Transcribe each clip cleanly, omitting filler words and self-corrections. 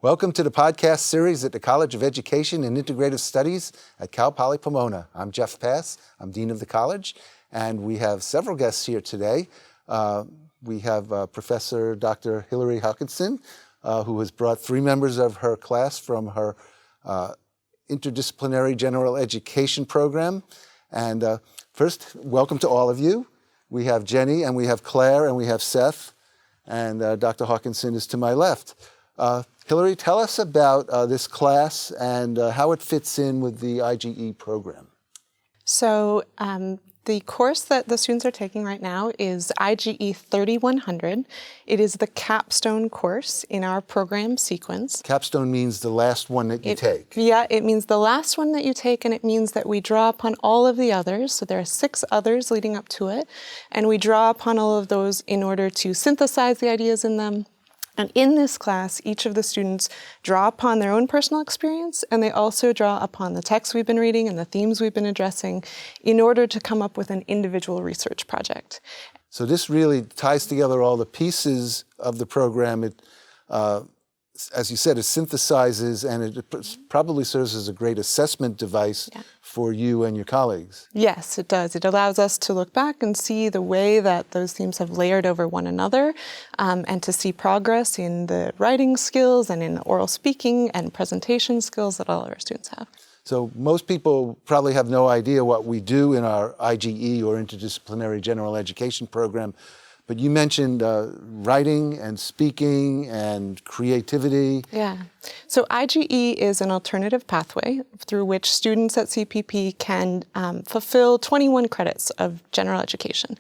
Welcome to the podcast series at the College of Education and Integrative Studies at Cal Poly Pomona. I'm Jeff Pass. I'm Dean of the College, and we have several guests here today. We have Professor Dr. Hillary Hawkinson, who has brought 3 members of her class from her Interdisciplinary General Education program. And first, welcome to all of you. We have Jenny, and we have Claire, and we have Seth, and Dr. Hawkinson is to my left. Hillary, tell us about this class and how it fits in with the IGE program. So the course that the students are taking right now is IGE 3100. It is the capstone course in our program sequence. Capstone means the last one that you take. Yeah, it means the last one that you take, and it means that we draw upon all of the others. So there are 6 others leading up to it, and we draw upon all of those in order to synthesize the ideas in them. And in this class, each of the students draw upon their own personal experience, and they also draw upon the texts we've been reading and the themes we've been addressing in order to come up with an individual research project. So this really ties together all the pieces of the program. It, as you said, it synthesizes, and it probably serves as a great assessment device for you and your colleagues. Yes, it does. It allows us to look back and see the way that those themes have layered over one another, and to see progress in the writing skills and in the oral speaking and presentation skills that all of our students have. So most people probably have no idea what we do in our IGE or Interdisciplinary General Education program. But you mentioned writing and speaking and creativity. Yeah. So IGE is an alternative pathway through which students at CPP can fulfill 21 credits of general education.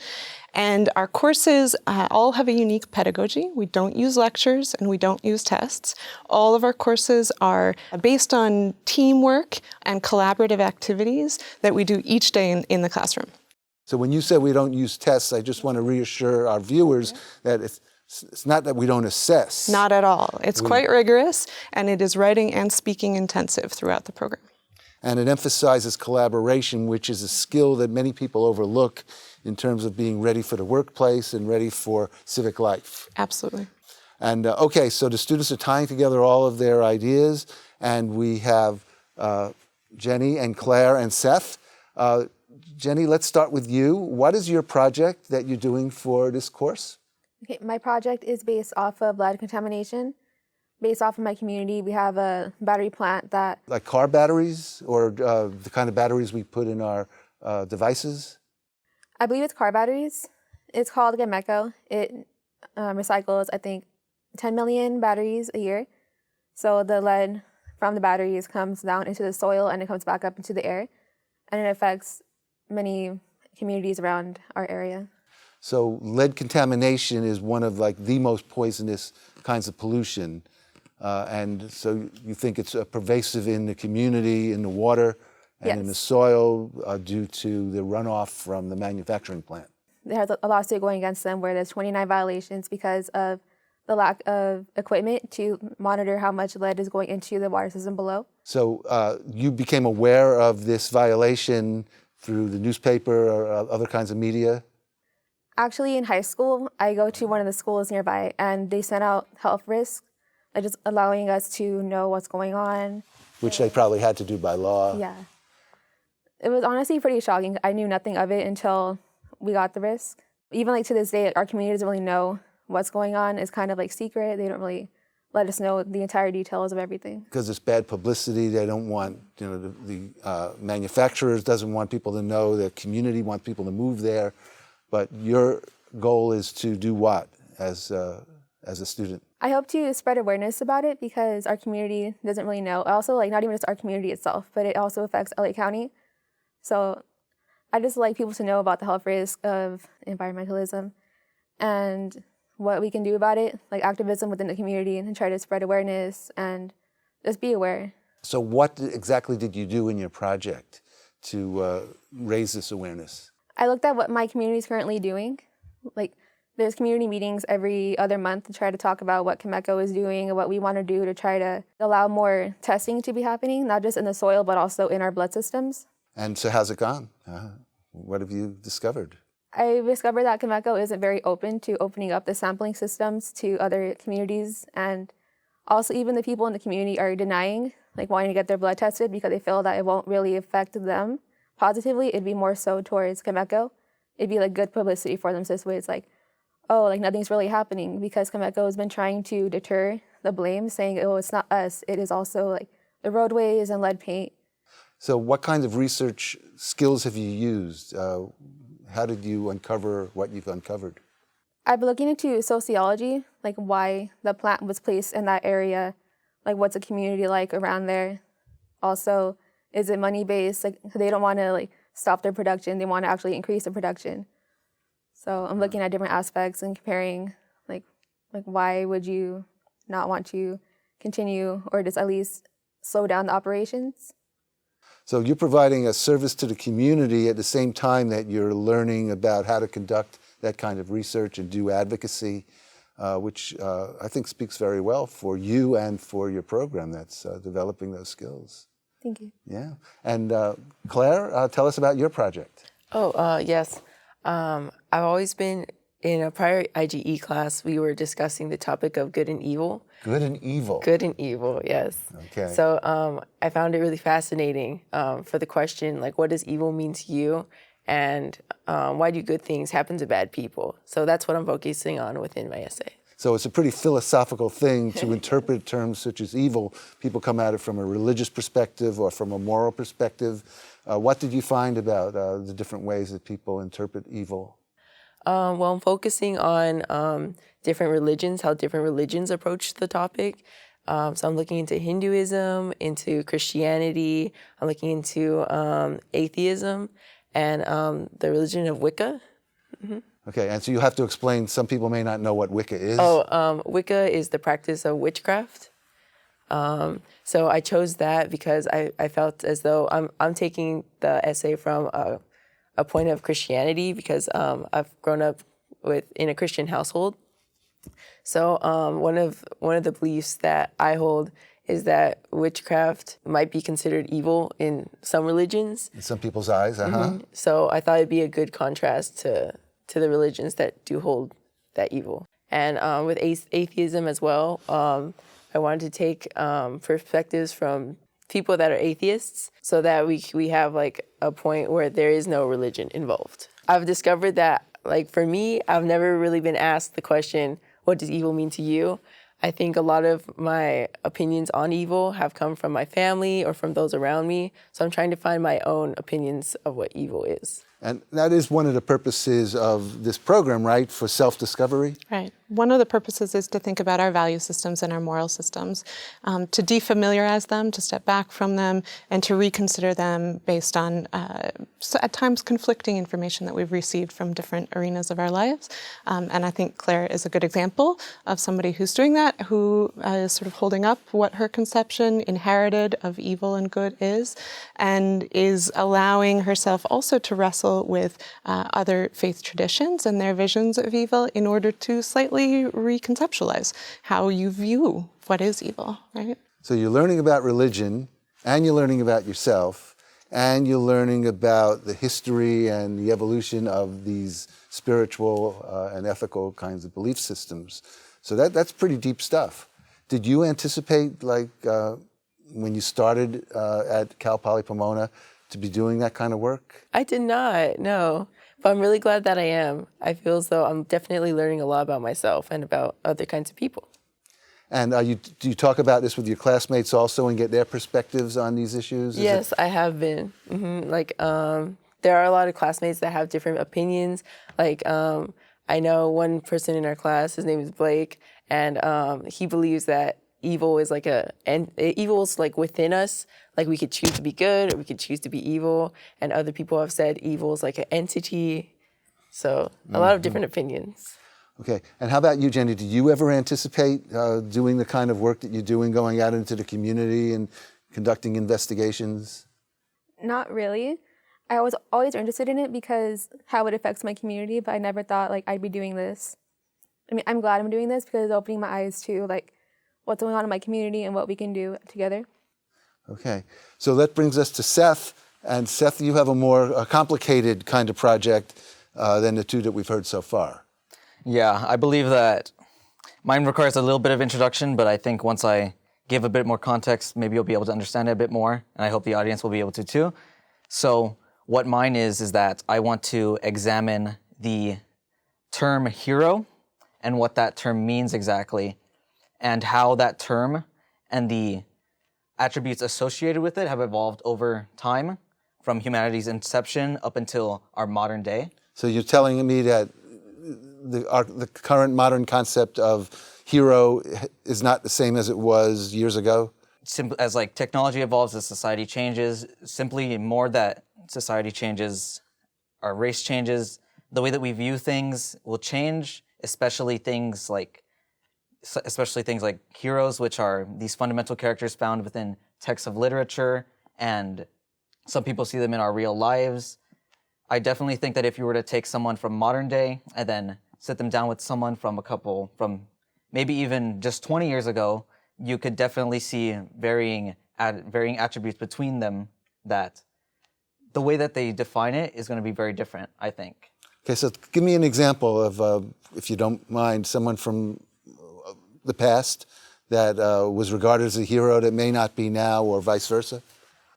And our courses all have a unique pedagogy. We don't use lectures and we don't use tests. All of our courses are based on teamwork and collaborative activities that we do each day in the classroom. So when you say we don't use tests, I just want to reassure our viewers that it's not that we don't assess. Not at all. It's quite rigorous, and it is writing and speaking intensive throughout the program. And it emphasizes collaboration, which is a skill that many people overlook in terms of being ready for the workplace and ready for civic life. Absolutely. And okay, so the students are tying together all of their ideas, and we have Jenny and Claire and Seth. Jenny, let's start with you. What is your project that you're doing for this course? Okay, my project is based off of lead contamination. Based off of my community, we have a battery plant that... Like car batteries or the kind of batteries we put in our devices? I believe it's car batteries. It's called Gameco. It recycles, I think, 10 million batteries a year. So the lead from the batteries comes down into the soil and it comes back up into the air. And it affects many communities around our area. So lead contamination is one of like the most poisonous kinds of pollution. And so you think it's pervasive in the community, in the water, and in the soil due to the runoff from the manufacturing plant. There's a lawsuit going against them where there's 29 violations because of the lack of equipment to monitor how much lead is going into the water system below. So you became aware of this violation through the newspaper or other kinds of media? Actually, in high school, I go to one of the schools nearby, and they sent out health risks, like just allowing us to know what's going on. Which they probably had to do by law. Yeah. It was honestly pretty shocking. I knew nothing of it until we got the risk. Even like to this day, our community doesn't really know what's going on. It's kind of like secret. They don't really let us know the entire details of everything. Because it's bad publicity. They don't want, you know, the manufacturers doesn't want people to know. The community wants people to move there. But your goal is to do what as a student? I hope to spread awareness about it because our community doesn't really know. Also, like not even just our community itself, but it also affects LA County. So I just like people to know about the health risk of environmentalism and what we can do about it, like activism within the community, and try to spread awareness and just be aware. So what exactly did you do in your project to raise this awareness? I looked at what my community is currently doing. Like there's community meetings every other month to try to talk about what Gameco is doing and what we want to do to try to allow more testing to be happening, not just in the soil, but also in our blood systems. And so how's it gone? What have you discovered? I discovered that Gameco isn't very open to opening up the sampling systems to other communities, and Also, even the people in the community are denying, like wanting to get their blood tested because they feel that it won't really affect them positively. It'd be more so towards Cameco. It'd be like good publicity for them. So this way it's like, oh, like nothing's really happening because Cameco has been trying to deter the blame, saying, oh, it's not us. It is also like the roadways and lead paint. So what kind of research skills have you used? How did you uncover what you've uncovered? I've been looking into sociology, like why the plant was placed in that area, like what's the community like around there. Also, is it money-based? Like they don't want to like stop their production, they want to actually increase the production. So I'm looking at different aspects and comparing like why would you not want to continue or just at least slow down the operations? So you're providing a service to the community at the same time that you're learning about how to conduct that kind of research and do advocacy, which I think speaks very well for you and for your program that's developing those skills. Thank you. Yeah. And Claire, tell us about your project. Yes. I've always been, in a prior IGE class, we were discussing the topic of good and evil. Good and evil. Good and evil, yes. Okay. So I found it really fascinating for the question, like, what does evil mean to you? And why do good things happen to bad people? So that's what I'm focusing on within my essay. So it's a pretty philosophical thing to interpret terms such as evil. People come at it from a religious perspective or from a moral perspective. What did you find about the different ways that people interpret evil? Well, I'm focusing on different religions, how different religions approach the topic. So I'm looking into Hinduism, into Christianity. I'm looking into atheism and the religion of Wicca. Mm-hmm. Okay, and so you have to explain, some people may not know what Wicca is. Wicca is the practice of witchcraft. So I chose that because I felt as though I'm taking the essay from a point of Christianity because I've grown up in a Christian household. So one of the beliefs that I hold is that witchcraft might be considered evil in some religions. In some people's eyes, Mm-hmm. So I thought it'd be a good contrast to the religions that do hold that evil. And with atheism as well, I wanted to take perspectives from people that are atheists so that we have like a point where there is no religion involved. I've discovered that, like, for me, I've never really been asked the question, what does evil mean to you? I think a lot of my opinions on evil have come from my family or from those around me. So I'm trying to find my own opinions of what evil is. And that is one of the purposes of this program, right, for self-discovery? Right. One of the purposes is to think about our value systems and our moral systems, to defamiliarize them, to step back from them, and to reconsider them based on, at times, conflicting information that we've received from different arenas of our lives. And I think Claire is a good example of somebody who's doing that, who is sort of holding up what her conception inherited of evil and good is, and is allowing herself also to wrestle with other faith traditions and their visions of evil in order to slightly reconceptualize how you view what is evil, right? So you're learning about religion, and you're learning about yourself, and you're learning about the history and the evolution of these spiritual and ethical kinds of belief systems. So that's pretty deep stuff. Did you anticipate, like, when you started at Cal Poly Pomona, to be doing that kind of work? I did not, no. But I'm really glad that I am. I feel as though I'm definitely learning a lot about myself and about other kinds of people. And do you talk about this with your classmates also and get their perspectives on these issues? Yes, I have been. Mm-hmm. Like, there are a lot of classmates that have different opinions. Like, I know one person in our class, his name is Blake, and he believes that evil is evil's like within us. Like, we could choose to be good or we could choose to be evil. And other people have said evil is like an entity. So a lot of different opinions. Okay. And how about you, Jenny? Did you ever anticipate doing the kind of work that you're doing, going out into the community and conducting investigations? Not really. I was always interested in it because how it affects my community, but I never thought like I'd be doing this. I mean, I'm glad I'm doing this because it's opening my eyes to like what's going on in my community and what we can do together. Okay, so that brings us to Seth. And Seth, you have a more complicated kind of project than the two that we've heard so far. Yeah, I believe that Mine requires a little bit of introduction, but I think once I give a bit more context, maybe you'll be able to understand it a bit more, and I hope the audience will be able to too. So what mine is that I want to examine the term hero and what that term means exactly, and how that term and the attributes associated with it have evolved over time from humanity's inception up until our modern day. So you're telling me that the current modern concept of hero is not the same as it was years ago? As like technology evolves, as society changes, simply more that society changes, our race changes, the way that we view things will change, especially things like heroes, which are these fundamental characters found within texts of literature, and some people see them in our real lives. I definitely think that if you were to take someone from modern day and then sit them down with someone from maybe even just 20 years ago, you could definitely see varying attributes between them, that the way that they define it is going to be very different, I think. Okay, so give me an example of, if you don't mind, someone from the past that was regarded as a hero that may not be now, or vice versa.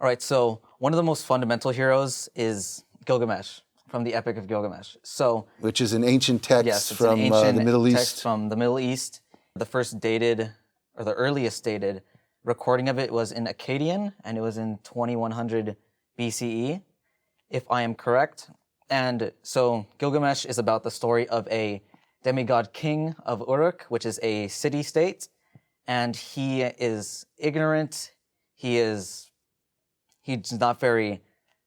All right, so one of the most fundamental heroes is Gilgamesh, from the Epic of Gilgamesh. So, which is an ancient text yes, it's from an ancient the Middle East. Text from the Middle East. The first dated, or the earliest dated recording of it was in Akkadian, and it was in 2100 BCE, if I am correct. And so Gilgamesh is about the story of a demigod king of Uruk, which is a city-state, and he is ignorant. He's not very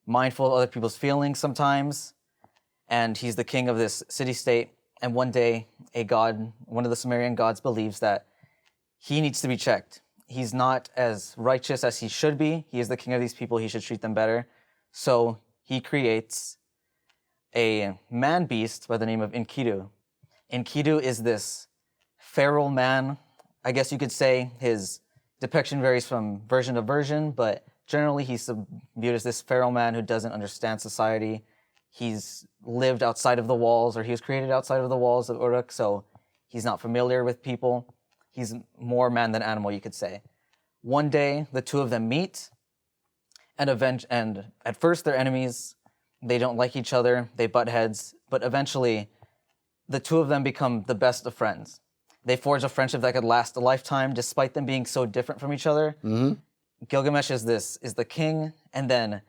mindful of other people's feelings sometimes, and he's the king of this city-state. And one day, one of the Sumerian gods, believes that he needs to be checked. He's not as righteous as he should be. He is the king of these people. He should treat them better. So he creates a man-beast by the name of Enkidu. Enkidu is this feral man. I guess you could say his depiction varies from version to version, but generally he's viewed as this feral man who doesn't understand society. He's lived outside of the walls, or he was created outside of the walls of Uruk, so he's not familiar with people. He's more man than animal, you could say. One day, the two of them meet, and at first they're enemies. They don't like each other, they butt heads, but eventually the two of them become the best of friends. They forge a friendship that could last a lifetime, despite them being so different from each other. Mm-hmm. Gilgamesh is the king, and then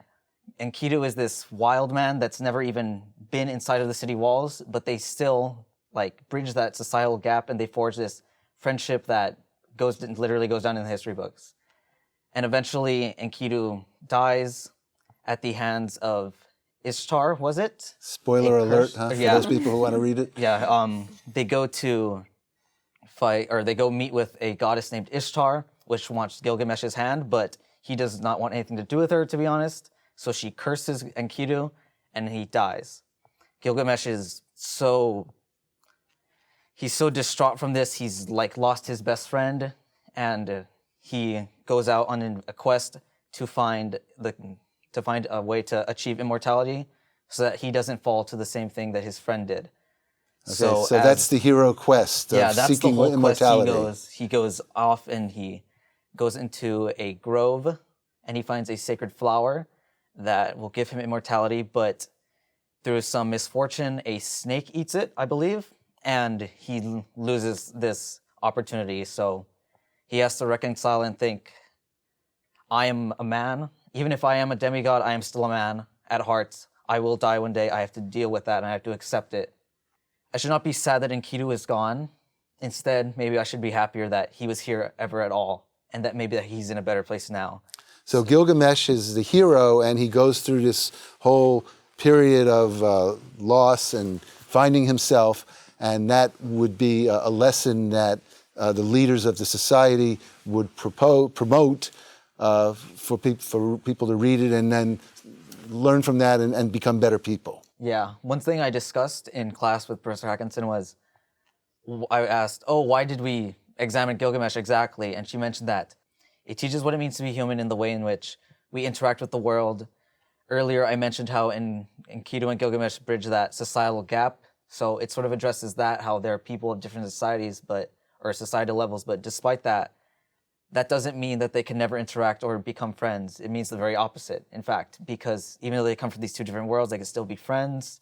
Enkidu is this wild man that's never even been inside of the city walls, but they still bridge that societal gap, and they forge this friendship that literally goes down in the history books. And eventually Enkidu dies at the hands of Ishtar, was it? Spoiler alert, huh? For those people who want to read it. Yeah, they go to fight, or they go meet with a goddess named Ishtar, which wants Gilgamesh's hand, but he does not want anything to do with her, to be honest. So she curses Enkidu, and he dies. Gilgamesh is he's so distraught from this, he's lost his best friend, and he goes out on a quest to find a way to achieve immortality, so that he doesn't fall to the same thing that his friend did. Okay, so that's the hero quest of seeking the whole immortality. Quest he goes off, and he goes into a grove, and he finds a sacred flower that will give him immortality, but through some misfortune, a snake eats it, I believe, and he loses this opportunity. So he has to reconcile and think, I am a man. Even if I am a demigod, I am still a man at heart. I will die one day. I have to deal with that, and I have to accept it. I should not be sad that Enkidu is gone. Instead, maybe I should be happier that he was here ever at all, and that maybe that he's in a better place now. So Gilgamesh is the hero, and he goes through this whole period of loss and finding himself, and that would be a lesson that the leaders of the society would promote for people to read it and then learn from that and become better people. Yeah. One thing I discussed in class with Professor Hackinson was, I asked, why did we examine Gilgamesh exactly? And she mentioned that it teaches what it means to be human in the way in which we interact with the world. Earlier, I mentioned how Enkidu and Gilgamesh bridge that societal gap. So it sort of addresses that, how there are people of different societies, but or societal levels. But despite that, that doesn't mean that they can never interact or become friends. It means the very opposite, in fact, because even though they come from these two different worlds, they can still be friends.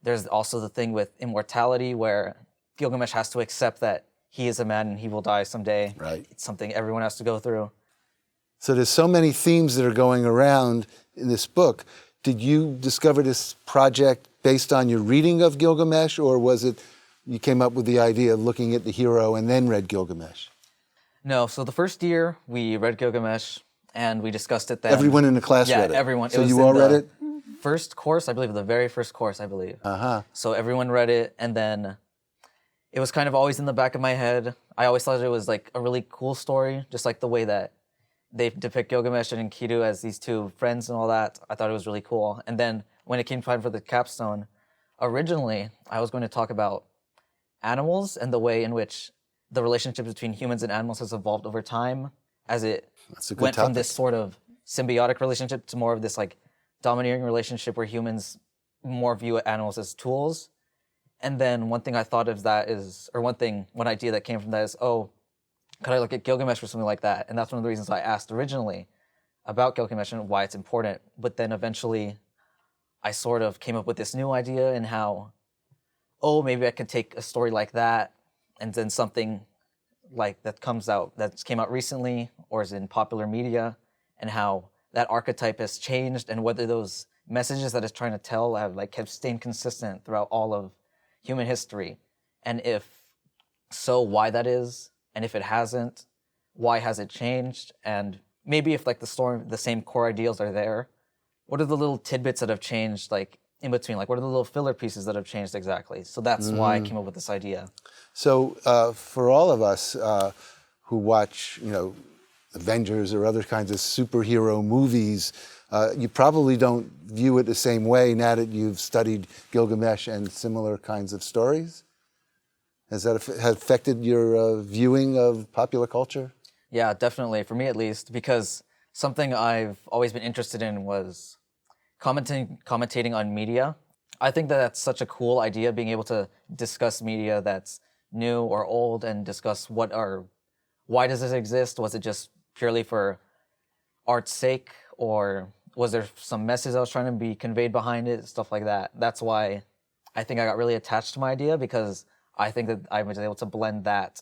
There's also the thing with immortality where Gilgamesh has to accept that he is a man and he will die someday. Right. It's something everyone has to go through. So there's so many themes that are going around in this book. Did you discover this project based on your reading of Gilgamesh, or was it you came up with the idea of looking at the hero and then read Gilgamesh? No, so the first year we read Gilgamesh and we discussed it then. Everyone in the class read it? Yeah, everyone. So you all read it? First course, I believe, the very first course, I believe. Uh-huh. So everyone read it, and then it was kind of always in the back of my head. I always thought it was like a really cool story, just like the way that they depict Gilgamesh and Enkidu as these two friends and all that. I thought it was really cool. And then when it came time for the capstone, originally I was going to talk about animals and the way in which the relationship between humans and animals has evolved over time as it went from this sort of symbiotic relationship to more of this like domineering relationship where humans more view animals as tools. And then one thing I thought of that is, or one idea that came from that is, oh, could I look at Gilgamesh or something like that? And that's one of the reasons I asked originally about Gilgamesh and why it's important. But then eventually I sort of came up with this new idea and how, oh, maybe I could take a story like that and then something like that came out recently or is in popular media, and how that archetype has changed and whether those messages that it's trying to tell have stayed consistent throughout all of human history. And if so, why that is, and if it hasn't, why has it changed? And maybe if like the same core ideals are there, what are the little tidbits that have changed like in between? Like what are the little filler pieces that have changed exactly? So that's why I came up with this idea. So for all of us who watch, Avengers or other kinds of superhero movies, you probably don't view it the same way now that you've studied Gilgamesh and similar kinds of stories. Has that affected your viewing of popular culture? Yeah, definitely, for me at least, because something I've always been interested in was commentating on media. I think that that's such a cool idea, being able to discuss media that's new or old and discuss why does this exist? Was it just purely for art's sake, or was there some message that was trying to be conveyed behind it, stuff like that. That's why I think I got really attached to my idea, because I think that I was able to blend that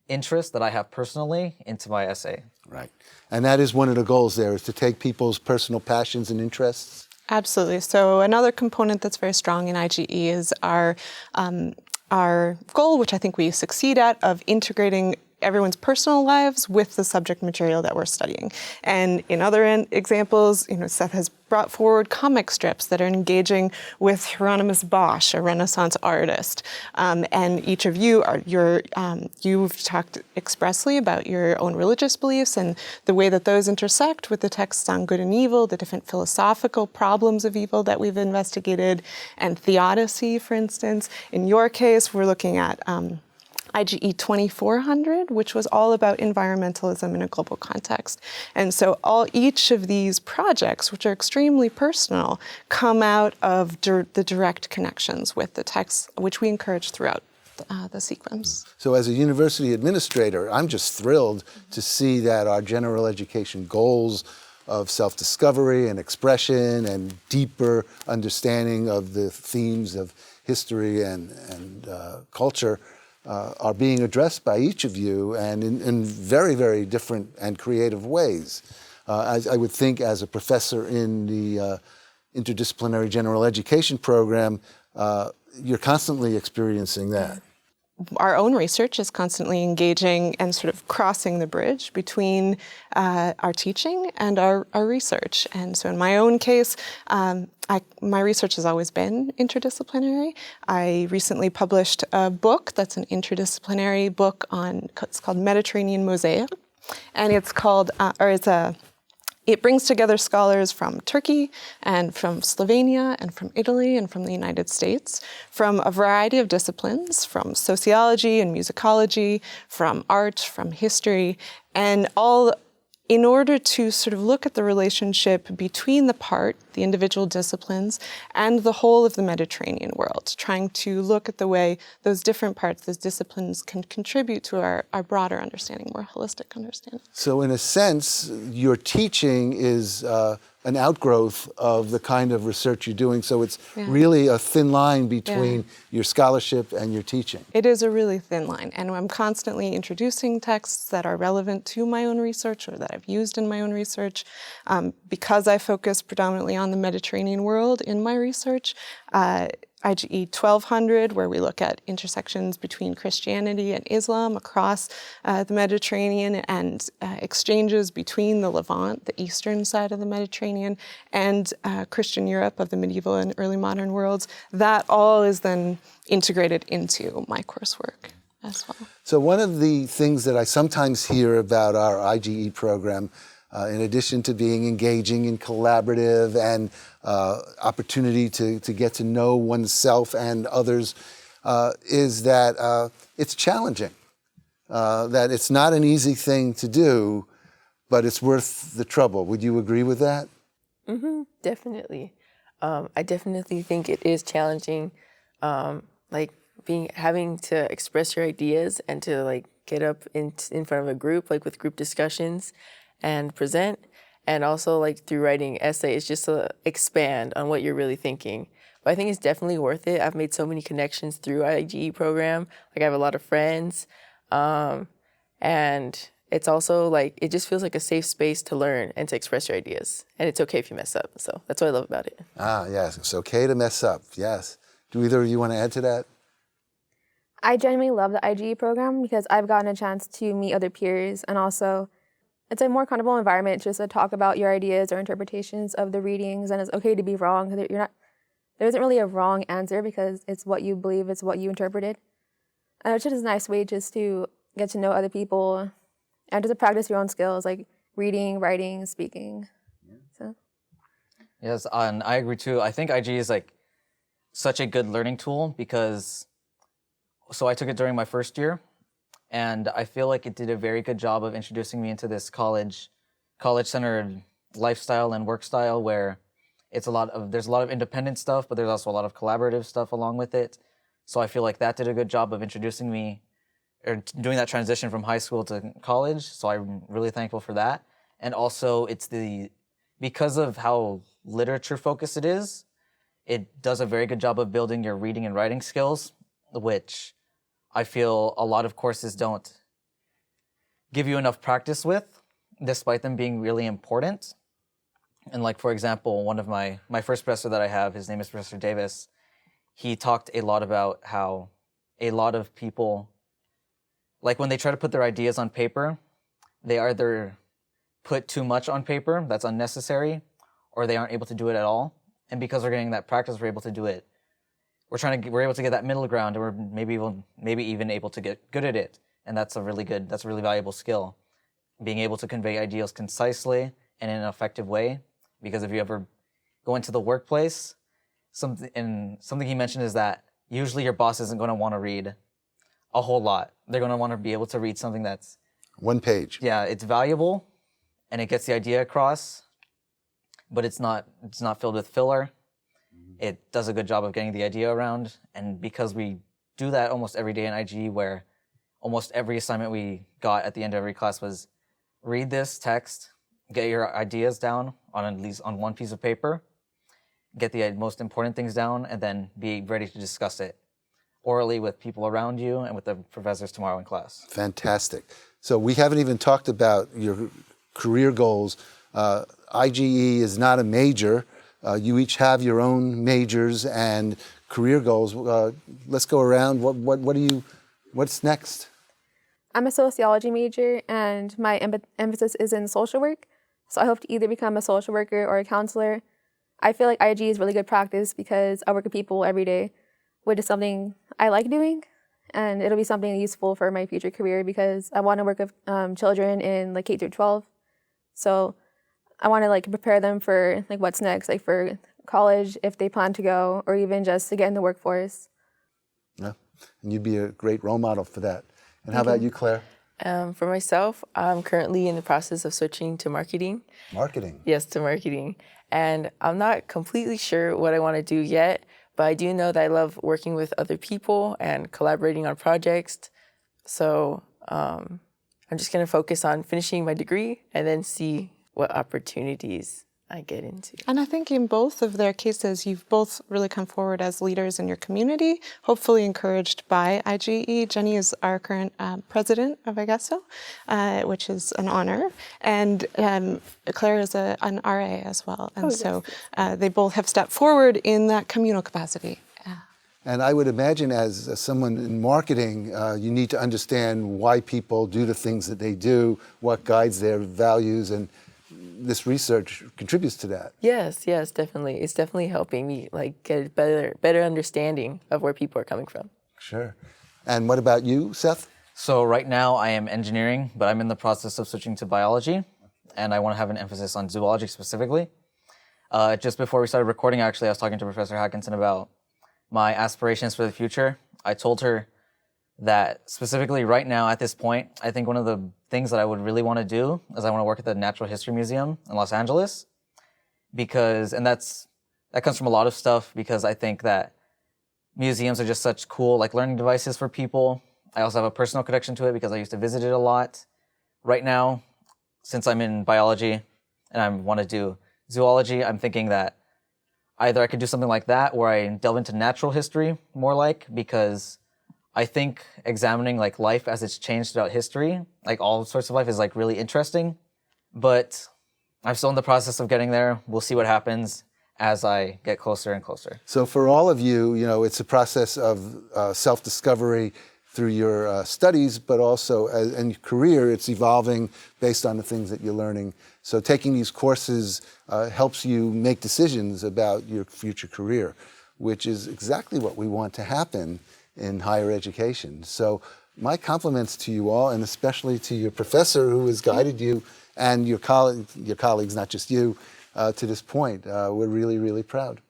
interest that I have personally into my essay. Right. And that is one of the goals there, is to take people's personal passions and interests. Absolutely. So another component that's very strong in IGE is our goal, which I think we succeed at, of integrating everyone's personal lives with the subject material that we're studying. And in other examples, Seth has brought forward comic strips that are engaging with Hieronymus Bosch, a Renaissance artist. And each of you you've talked expressly about your own religious beliefs and the way that those intersect with the texts on good and evil, the different philosophical problems of evil that we've investigated, and theodicy, for instance. In your case, we're looking at IGE 2400, which was all about environmentalism in a global context. And so each of these projects, which are extremely personal, come out of the direct connections with the texts, which we encourage throughout the sequence. So as a university administrator, I'm just thrilled to see that our general education goals of self-discovery and expression and deeper understanding of the themes of history and culture are being addressed by each of you, and in very, very different and creative ways. I would think as a professor in the Interdisciplinary General Education program, you're constantly experiencing that. Our own research is constantly engaging and sort of crossing the bridge between our teaching and our research. And so in my own case, my research has always been interdisciplinary. I recently published a book that's an interdisciplinary book it's called Mediterranean Mosaic. And it brings together scholars from Turkey and from Slovenia and from Italy and from the United States, from a variety of disciplines, from sociology and musicology, from art, from history, and all in order to sort of look at the relationship between the individual disciplines, and the whole of the Mediterranean world, trying to look at the way those different parts, those disciplines can contribute to our broader understanding, more holistic understanding. So in a sense, your teaching is an outgrowth of the kind of research you're doing. So it's really a thin line between your scholarship and your teaching. It is a really thin line, and I'm constantly introducing texts that are relevant to my own research or that I've used in my own research. Because I focus predominantly on the Mediterranean world in my research, IGE 1200, where we look at intersections between Christianity and Islam across the Mediterranean, and exchanges between the Levant, the eastern side of the Mediterranean, and Christian Europe of the medieval and early modern worlds. That all is then integrated into my coursework as well. So one of the things that I sometimes hear about our IGE program, in addition to being engaging and collaborative and opportunity to get to know oneself and others, is that it's challenging, that it's not an easy thing to do, but it's worth the trouble. Would you agree with that? Mm-hmm, definitely. I definitely think it is challenging, having to express your ideas and to get up in front of a group, with group discussions, and present, and also through writing essays just to expand on what you're really thinking. But I think it's definitely worth it. I've made so many connections through IGE program. I have a lot of friends, and it's also it just feels like a safe space to learn and to express your ideas. And it's okay if you mess up. So that's what I love about it. Ah, yes, it's okay to mess up. Yes. Do either of you want to add to that? I genuinely love the IGE program because I've gotten a chance to meet other peers, and also it's a more comfortable environment just to talk about your ideas or interpretations of the readings, and it's okay to be wrong. There isn't really a wrong answer because it's what you believe, it's what you interpreted. And it's just a nice way just to get to know other people and just to practice your own skills, like reading, writing, speaking. So. Yes, and I agree too. I think IGE is such a good learning tool because, so I took it during my first year, and I feel like it did a very good job of introducing me into this college-centered lifestyle and work style where there's a lot of independent stuff, but there's also a lot of collaborative stuff along with it. So I feel like that did a good job of introducing me, or doing that transition from high school to college. So I'm really thankful for that. And also because of how literature focused it is, it does a very good job of building your reading and writing skills, which I feel a lot of courses don't give you enough practice with, despite them being really important. And for example, one of my first professor that I have, his name is Professor Davis, he talked a lot about how a lot of people, when they try to put their ideas on paper, they either put too much on paper that's unnecessary, or they aren't able to do it at all. And because we're getting that practice, we're able to do it. We're able to get that middle ground, and we're maybe even able to get good at it. And that's a really valuable skill. Being able to convey ideas concisely and in an effective way. Because if you ever go into the workplace, something he mentioned is that usually your boss isn't going to want to read a whole lot. They're going to want to be able to read something that's one page. Yeah, it's valuable, and it gets the idea across, but it's not filled with filler. It does a good job of getting the idea around, and because we do that almost every day in IGE, where almost every assignment we got at the end of every class was read this text, get your ideas down on at least on one piece of paper, get the most important things down, and then be ready to discuss it orally with people around you and with the professors tomorrow in class. Fantastic. So we haven't even talked about your career goals. IGE is not a major. You each have your own majors and career goals. Let's go around. What's next? I'm a sociology major, and my emphasis is in social work. So I hope to either become a social worker or a counselor. I feel like IGE is really good practice because I work with people every day, which is something I like doing, and it'll be something useful for my future career because I want to work with children in K through 12. So I want to prepare them for what's next, for college if they plan to go, or even just to get in the workforce. Yeah, and you'd be a great role model for that. And how about you, Claire? For myself, I'm currently in the process of switching to marketing. Marketing. Yes, to marketing. And I'm not completely sure what I want to do yet, but I do know that I love working with other people and collaborating on projects. So I'm just going to focus on finishing my degree and then see what opportunities I get into. And I think in both of their cases, you've both really come forward as leaders in your community, hopefully encouraged by IGE. Jenny is our current president of IGESO, which is an honor. And Claire is an RA as well. And so they both have stepped forward in that communal capacity. And I would imagine as someone in marketing, you need to understand why people do the things that they do, what guides their values, and this research contributes to that. Yes, definitely. It's definitely helping me get a better understanding of where people are coming from. Sure. And what about you, Seth? So right now I am engineering, but I'm in the process of switching to biology, and I want to have an emphasis on zoology specifically. Just before we started recording, actually, I was talking to Professor Hackinson about my aspirations for the future. I told her that specifically right now at this point, I think one of the things that I would really want to do is I want to work at the Natural History Museum in Los Angeles, and that comes from a lot of stuff, because I think that museums are just such cool learning devices for people. I also have a personal connection to it because I used to visit it a lot. Right now, since I'm in biology and I want to do zoology, I'm thinking that either I could do something like that or I delve into natural history more because I think examining life as it's changed throughout history, all sorts of life, is really interesting. But I'm still in the process of getting there. We'll see what happens as I get closer and closer. So for all of you, it's a process of self-discovery through your studies, but also in your career, it's evolving based on the things that you're learning. So taking these courses helps you make decisions about your future career, which is exactly what we want to happen in higher education. So my compliments to you all, and especially to your professor who has guided you and your colleagues, not just you, to this point. We're really, really proud.